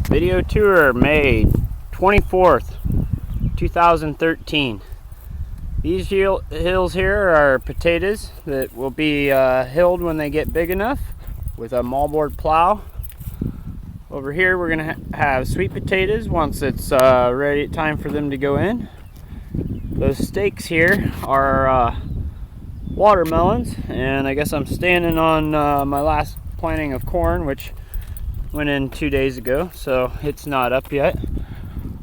Video tour, May 24th, 2013. These hills here are potatoes that will be hilled when they get big enough with a moldboard plow. Over here we're going to have sweet potatoes once it's ready, time for them to go in. Those stakes here are watermelons, and I guess I'm standing on my last planting of corn, which went in 2 days ago, so it's not up yet.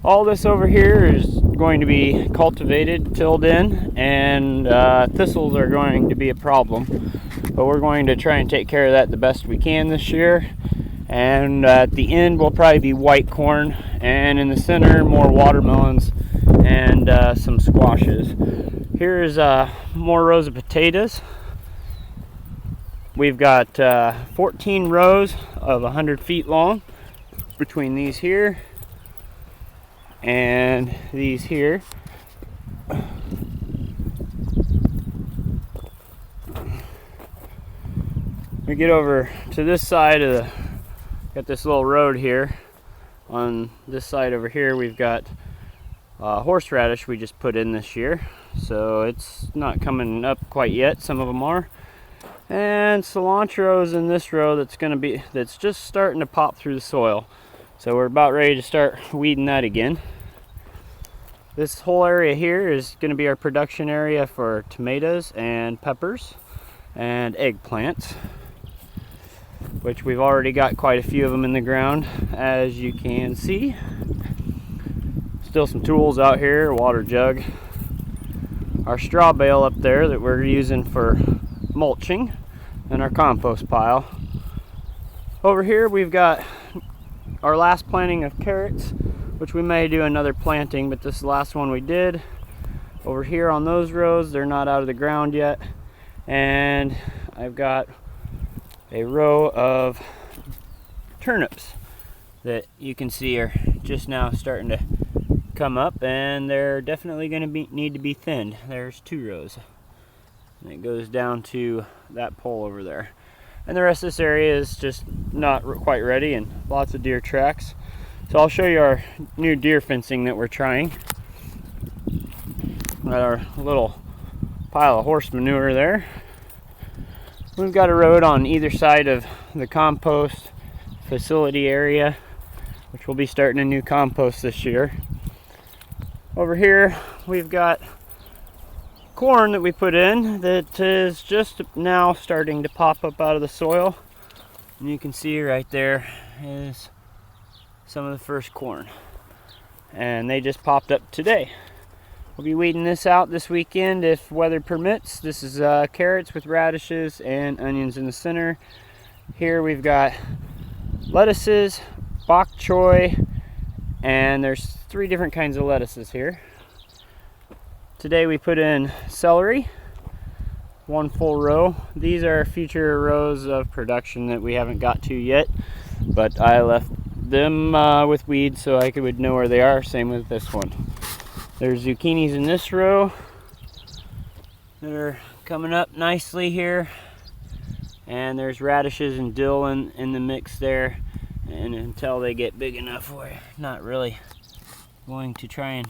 All this over here is going to be cultivated, tilled in, and thistles are going to be a problem, but we're going to try and take care of that the best we can this year. And at the end will probably be white corn, and in the center more watermelons and some squashes. Here's more rows of potatoes. We've got 14 rows of 100 feet long between these here and these here. We get over to this side of the, got this little road here. On this side over here we've got horseradish we just put in this year, so it's not coming up quite yet. Some of them are. And cilantro's in this row that's just starting to pop through the soil. So we're about ready to start weeding that again. This whole area here is going to be our production area for tomatoes and peppers and eggplants, which we've already got quite a few of them in the ground, as you can see. Still some tools out here, a water jug, our straw bale up there that we're using for mulching, and our compost pile. Over here we've got our last planting of carrots, which we may do another planting, but this is the last one we did. Over here on those rows, they're not out of the ground yet, and I've got a row of turnips that you can see are just now starting to come up, and they're definitely going to need to be thinned. There's 2 rows. And it goes down to that pole over there. And the rest of this area is just not quite ready, and lots of deer tracks. So I'll show you our new deer fencing that we're trying. Got our little pile of horse manure there. We've got a road on either side of the compost facility area, which we'll be starting a new compost this year. Over here we've got corn that we put in that is just now starting to pop up out of the soil, and you can see right there is some of the first corn, and they just popped up today. We'll be weeding this out this weekend if weather permits. This is carrots with radishes and onions in the center. Here we've got lettuces, bok choy, and there's 3 different kinds of lettuces here. Today we put in celery, 1 full row. These are future rows of production that we haven't got to yet, but I left them with weeds so I would know where they are. Same with this one. There's zucchinis in this row that are coming up nicely here, and there's radishes and dill in the mix there, and until they get big enough, we're not really going to try and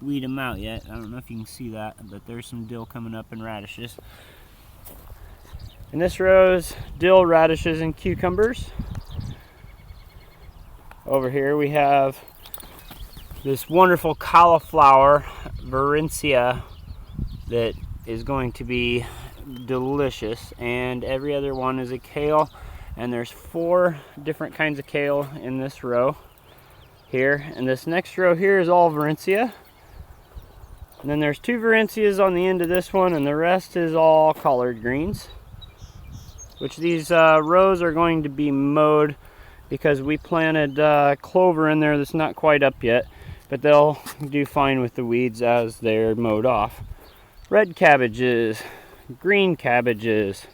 weed them out yet. I don't know if you can see that, but there's some dill coming up and radishes. In this row is dill, radishes, and cucumbers. Over here we have this wonderful cauliflower, Valencia, that is going to be delicious, and every other one is a kale, and there's 4 different kinds of kale in this row here, and this next row here is all Valencia. And then there's 2 Valencias on the end of this one, and the rest is all collard greens, which these rows are going to be mowed because we planted clover in there that's not quite up yet, but they'll do fine with the weeds as they're mowed off. Red cabbages, green cabbages,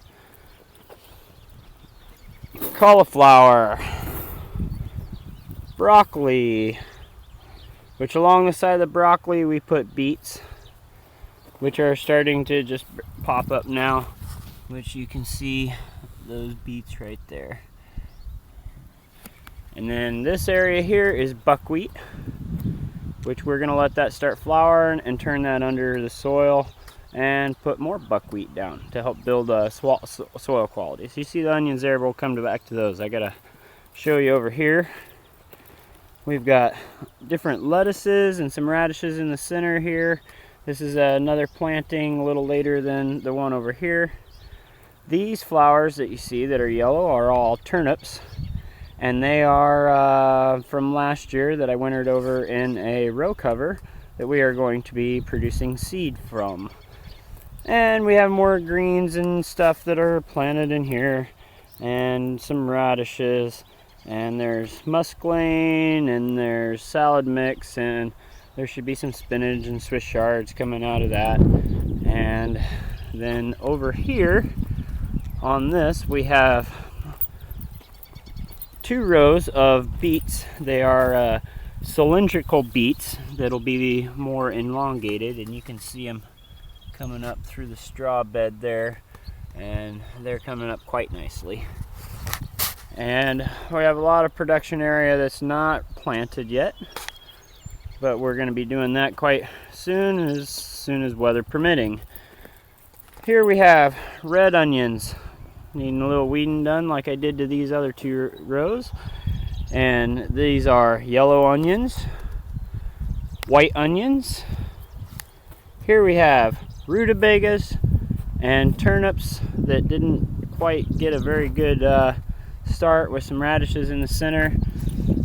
cauliflower, broccoli, which along the side of the broccoli we put beets, which are starting to just pop up now, which you can see those beets right there. And then this area here is buckwheat, which we're going to let that start flowering and turn that under the soil and put more buckwheat down to help build soil quality. So you see the onions there, we'll come back to those. I got to show you over here. We've got different lettuces and some radishes in the center here. This is another planting a little later than the one over here. These flowers that you see that are yellow are all turnips. And they are from last year that I wintered over in a row cover that we are going to be producing seed from. And we have more greens and stuff that are planted in here, and some radishes, and there's musclane, and there's salad mix, and there should be some spinach and Swiss chards coming out of that. And then over here on this we have 2 rows of beets. They are cylindrical beets that'll be more elongated, and you can see them coming up through the straw bed there, and they're coming up quite nicely. And we have a lot of production area that's not planted yet, but we're going to be doing that quite soon as weather permitting. Here we have red onions. Needing a little weeding done like I did to these other 2 rows. And these are yellow onions, white onions. Here we have rutabagas and turnips that didn't quite get a very good start, with some radishes in the center,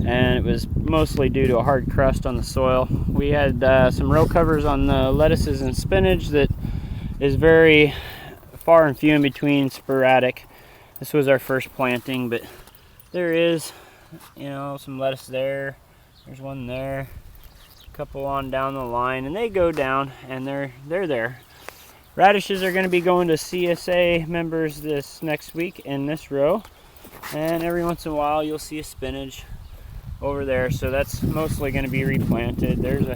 and it was mostly due to a hard crust on the soil. We had some row covers on the lettuces and spinach that is very far and few in between, sporadic. This was our first planting, but there is, some lettuce there. There's one there, a couple on down the line, and they go down, and they're there. Radishes are going to be going to CSA members this next week in this row, and every once in a while you'll see a spinach over there, so that's mostly going to be replanted. There's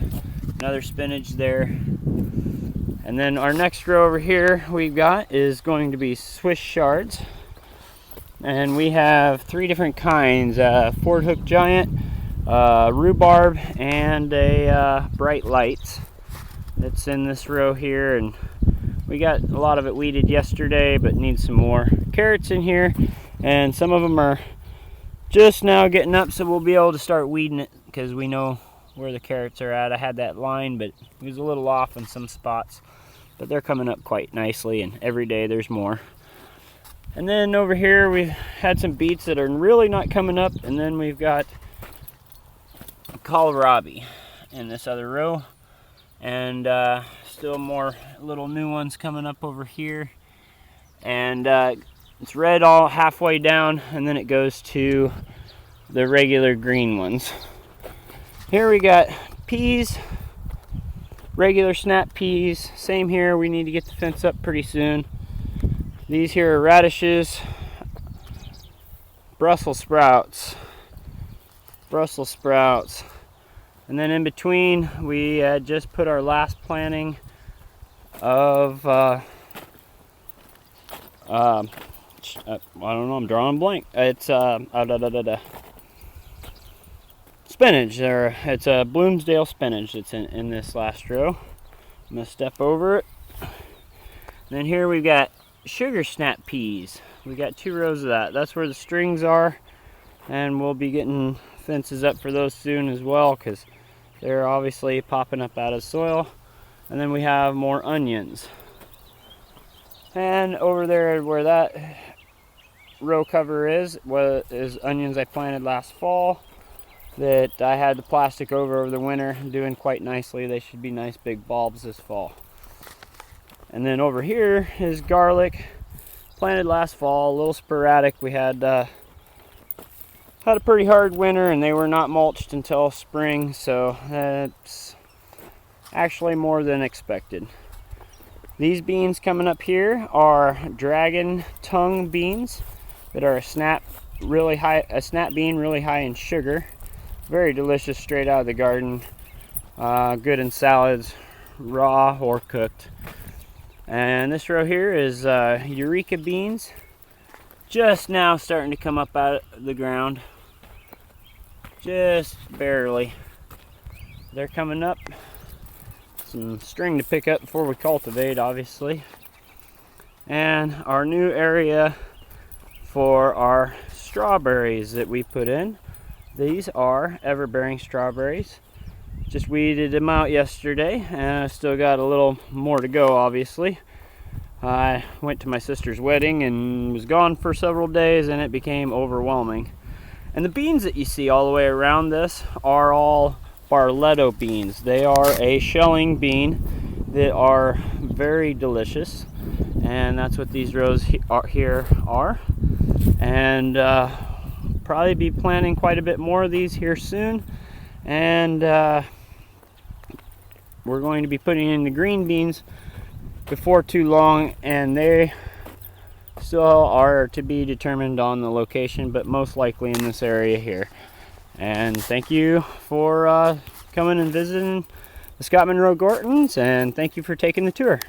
another spinach there. And then our next row over here we've got is going to be Swiss chards. And we have 3 different kinds, Ford Hook Giant, rhubarb, and a bright lights that's in this row here. And we got a lot of it weeded yesterday, but need some more carrots in here. And some of them are just now getting up, so we'll be able to start weeding it because we know where the carrots are at. I had that line, but it was a little off in some spots. But they're coming up quite nicely, and every day there's more. And then over here we've had some beets that are really not coming up, and then we've got kohlrabi in this other row, and still more little new ones coming up over here. And it's red all halfway down, and then it goes to the regular green ones. Here we got peas. Regular snap peas, same here. We need to get the fence up pretty soon. These here are radishes, Brussels sprouts, and then in between we just put our last planting of I don't know, I'm drawing a blank. It's spinach. It's a Bloomsdale spinach that's in this last row. I'm gonna step over it. And then here we've got sugar snap peas. We got 2 rows of that. That's where the strings are, and we'll be getting fences up for those soon as well, because they're obviously popping up out of soil. And then we have more onions. And over there where that row cover is onions I planted last fall that I had the plastic over the winter, doing quite nicely. They should be nice big bulbs this fall. And then over here is garlic, planted last fall, a little sporadic. We had a pretty hard winter, and they were not mulched until spring, so that's actually more than expected. These beans coming up here are dragon tongue beans that are a snap bean really high in sugar. Very delicious, straight out of the garden. Good in salads, raw or cooked. And this row here is Eureka beans, just now starting to come up out of the ground. just barely. They're coming up. Some string to pick up before we cultivate, obviously. And our new area for our strawberries that we put in. These are everbearing strawberries. Just weeded them out yesterday, and I still got a little more to go, obviously. I went to my sister's wedding and was gone for several days, and it became overwhelming. And the beans that you see all the way around this are all Barletto beans. They are a shelling bean that are very delicious, and that's what these rows here are. And probably be planting quite a bit more of these here soon. And we're going to be putting in the green beans before too long, and they still are to be determined on the location, but most likely in this area here. And thank you for coming and visiting the Scott Monroe Gortons, and thank you for taking the tour.